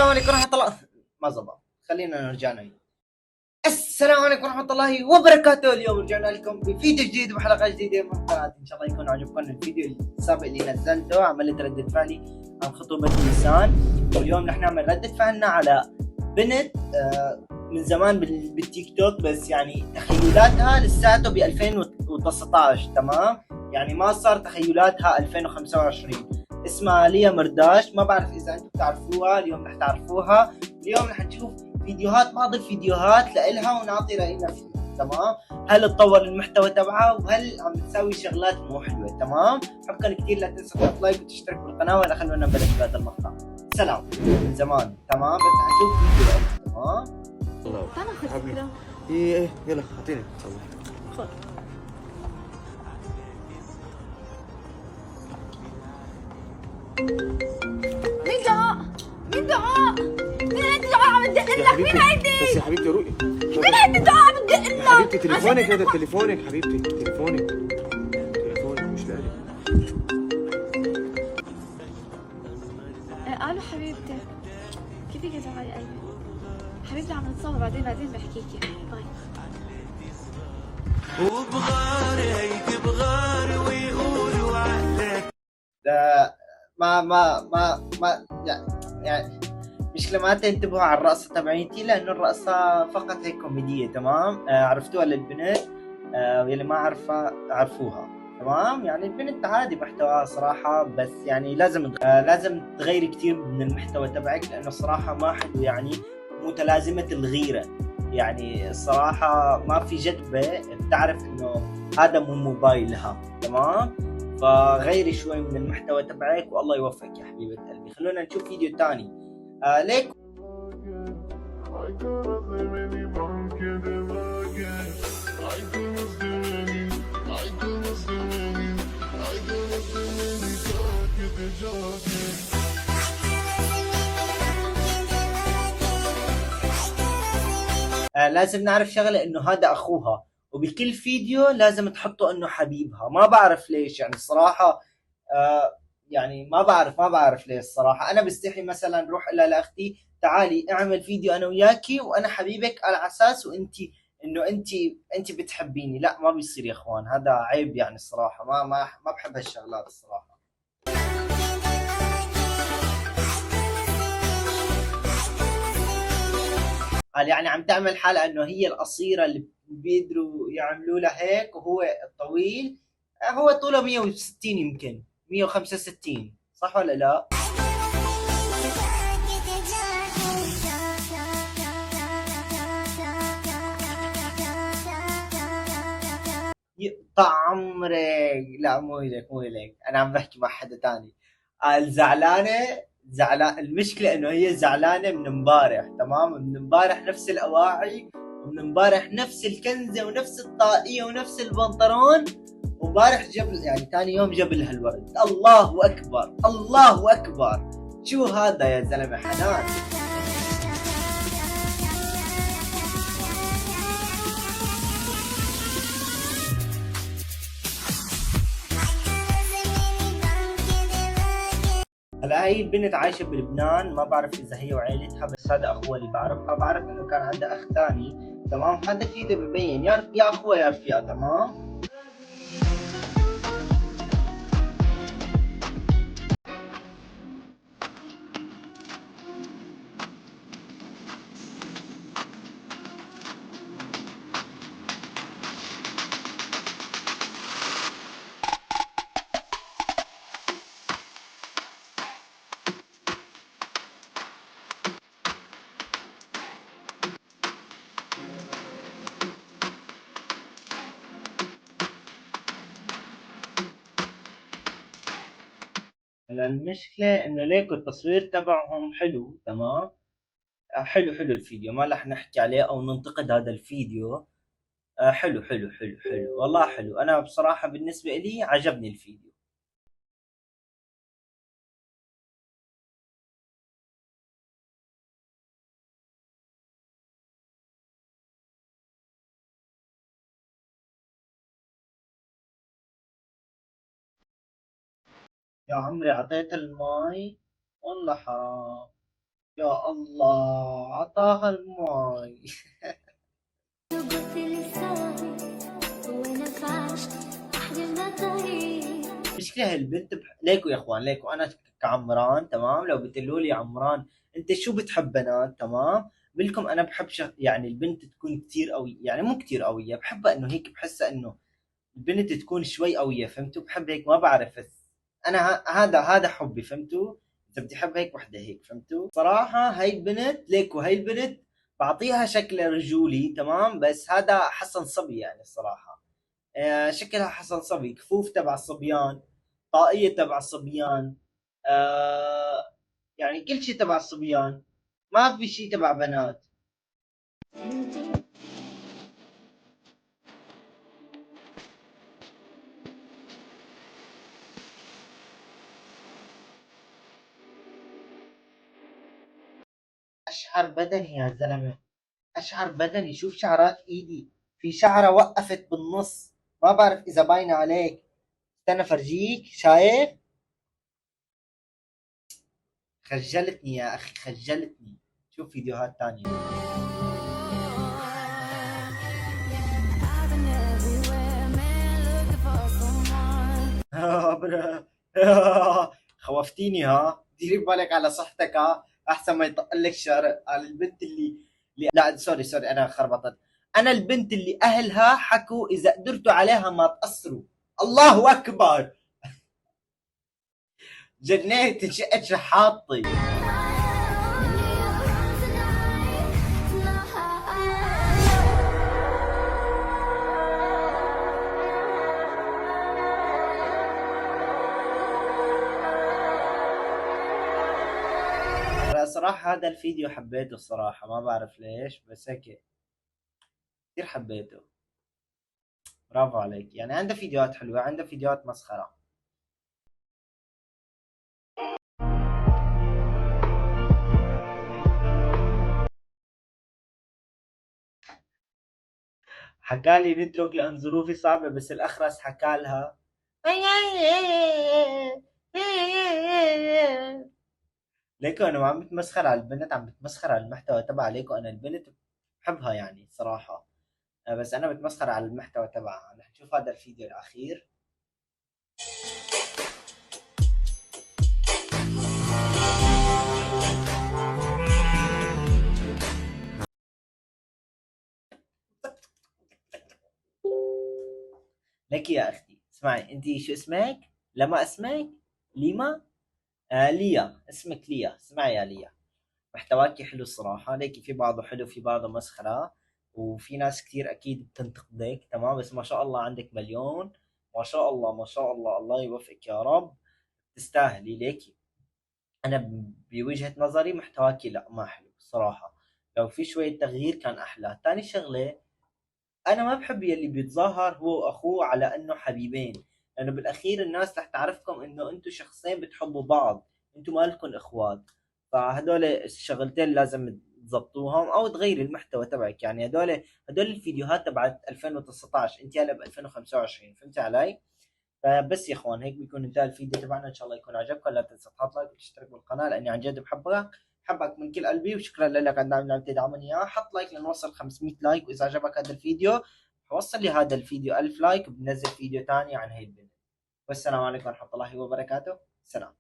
السلام عليكم ورحمة الله. ما زبط، خلينا نرجع نعيد. السلام عليكم ورحمة الله وبركاته. اليوم رجعنا لكم بفيديو جديد وحلقة جديدة من قناتي. إن شاء الله يكون عجبكم الفيديو السابق اللي نزلته، عملت ردة فعلي عن خطوبة نيسان. واليوم رح نعمل ردة فعلنا على بنت من زمان بالتيك توك، بس يعني تخيلاتها لساته ب 2019، تمام؟ يعني ما صار تخيلاتها 2025. اسمها ليا مرداش، ما بعرف اذا انتم بتعرفوها. اليوم رح تعرفوها. اليوم رح نشوف بعض الفيديوهات لإلها ونعطي رأينا فيها، تمام؟ هل تطور المحتوى تبعها وهل عم تسوي شغلات مو حلوة؟ تمام؟ حبكم كثير، لا تنسوا تحط لايك وتشترك بالقناة. ولا خلونا نبلش بهذا المقطع. سلام من زمان، تمام؟ بس نشوف فيديو لإلها، تمام؟ الله تعال ناخذ فكرة. ايه يلا اعطيني صور. خذ. مين دعاء؟ مين دعاء؟ مين هيدي دعاء عم تدق لك؟ مين هيدي؟ بس يا حبيبتي روقي. مين هيدي دعاء عم تدق لك؟ يا حبيبتي تليفونك، هذا تليفونك حبيبتي، تليفونك مش لالي. قالوا حبيبتي كيفك يا دعاء يا قلبي؟ حبيبتي عم نتصور، بعدين بحكيكي. باي. وبغاري هيك بغاري ويقولوا عقلك. ما يعني مشكلة ما تنتبهوا على الرقصة تبعيتي، لأنه الرقصة فقط هيك كوميدية، تمام؟ عرفتوها للبنت، واللي ما عرفوها، تمام؟ يعني البنت عادي محتواها صراحة، بس يعني لازم تغيري كتير من المحتوى تبعك، لأنه صراحة ما حلو، يعني متلازمة الغيرة. يعني الصراحة ما في جدبة بتعرف إنه هذا مو موبايلها، تمام؟ فغيري شوي من المحتوى تبعك والله يوفقك يا حبيبة قلبي. خلونا نشوف فيديو تاني. ليك لازم نعرف شغلة، انه هذا اخوها، وبكل فيديو لازم تحطوا انه حبيبها. ما بعرف ليش، يعني الصراحة يعني ما بعرف ليش الصراحة. انا بستحي مثلا روح إلى لاختي تعالي اعمل فيديو انا وياكي وانا حبيبك، على اساس انه انت بتحبيني. لا، ما بيصير يا اخوان، هذا عيب يعني الصراحة. ما بحب هالشغلات الصراحة. قال يعني عم تعمل حالها انه هي القصيرة اللي بيقدروا يعملوا لها هيك، وهو الطويل. هو طوله 160، يمكن 165، صح ولا لا؟ يقطع عمرك. لا، مو هيك، انا عم بحكي مع حدا تاني. قال زعلانه. المشكله انه هي زعلانه من امبارح، تمام؟ من امبارح نفس الاواعي، ومن امبارح نفس الكنزه ونفس الطاقيه ونفس البنطلون. ومبارح يعني ثاني يوم جاب لها الورد. الله اكبر، الله اكبر. شو هذا يا زلمه؟ حنان. هلا هي البنت عايشة بلبنان، ما بعرف إذا هي وعائلتها، بس هذا أخوها اللي بعرفها. بعرف إنه كان عندها أخ ثاني، تمام؟ هذا الفيديو ببين يا أخوها يا رفيقها، تمام؟ هلا المشكلة إنه ليكو التصوير تبعهم حلو، تمام؟ حلو الفيديو، ما رح نحكي عليه أو ننتقد هذا الفيديو. حلو والله حلو. أنا بصراحة بالنسبة لي عجبني الفيديو. يا عمري عطيت الماي، والله حرام. يا يا الله عطاها الماي. مشكلة هالبنت ليكو يا اخوان، ليكو انا كعمران تمام، لو بتقولوا لي عمران انت شو بتحب بنات تمام، بلكم انا بحب يعني البنت تكون كتير قوي، يعني مو كتير قوية، بحبها انه هيك، بحسها انه البنت تكون شوي قوية، فهمتوا؟ بحب هيك، ما بعرف بس انا هذا حبي، فهمتوا؟ اذا بدي احب هيك وحدة هيك، فهمتوا؟ صراحة هاي البنت ليكو، هاي البنت بعطيها شكل رجولي تمام، بس هذا حسن صبي يعني الصراحة. شكلها حسن صبي، كفوف تبع الصبيان، طاقية تبع الصبيان، آه يعني كل شيء تبع الصبيان، ما في شيء تبع بنات. أشعر بدني يا زلمة، أشعر بدني، شوف شعرات إيدي، في شعرة وقفت بالنص، ما بعرف إذا باينة عليك، استنى فرجيك، شايف؟ خجلتني يا أخي، خجلتني. شوف فيديوهات تانية. خوفتيني ها، ديري بالك على صحتك ها، احسن ما يطقلك شعر على البنت اللي لا سوري انا خربطت. انا البنت اللي اهلها حكوا اذا قدرتوا عليها ما تقصروا. الله اكبر. جنيت انشقت شحاطي. صراحة هذا الفيديو حبيته الصراحة، ما بعرف ليش بس هيك كثير حبيته. برافو عليك، يعني عنده فيديوهات حلوة، عنده فيديوهات مسخرة. حكالي نترك لأن ظروفي صعبة، بس الأخرس حكالها ليكو أنا ما عم بتمسخر على البنت، عم بتمسخر على المحتوى تبعها. ليكو أنا البنت بحبها يعني صراحة، بس أنا بتمسخر على المحتوى تبعها. رح نشوف هذا الفيديو الأخير. لك يا أختي اسمعي، أنت شو اسمك؟ لما اسمك؟ ليما؟ ليا، اسمك ليا. اسمعي يا ليا، محتواكي حلو الصراحة، ليكي في بعضه حلو في بعضه مسخرة، وفي ناس كتير أكيد بتنتقدك تمام، بس ما شاء الله عندك مليون، ما شاء الله ما شاء الله، الله يوفقك يا رب، تستاهلي. ليكي أنا بوجهة نظري محتواكي لا ما حلو الصراحة، لو في شوية تغيير كان أحلى. تاني شغلة، انا ما بحب يلي بيتظاهر هو واخوه على انه حبيبين، لانه بالاخير الناس رح تعرفكم انه انتم شخصين بتحبوا بعض، انتم مالكم اخوات. فهدول الشغلتين لازم تظبطوهم او تغيري المحتوى تبعك. يعني هدول الفيديوهات تبعت 2019، انت هلا ب 2025، فهمتي علي؟ فبس يا اخوان هيك بيكون انتهى الفيديو تبعنا، ان شاء الله يكون عجبكم. لا تنسى تحط لايك وتشترك بالقناه لاني عن جد بحبك من كل قلبي، وشكرا لك على عم تدعمني اياه. حط لايك لنوصل 500 لايك، واذا عجبك هذا الفيديو حوصل لي هذا الفيديو 1000 لايك، وبنزل فيديو ثاني عن هي البنت. والسلام عليكم ورحمه الله وبركاته. سلام.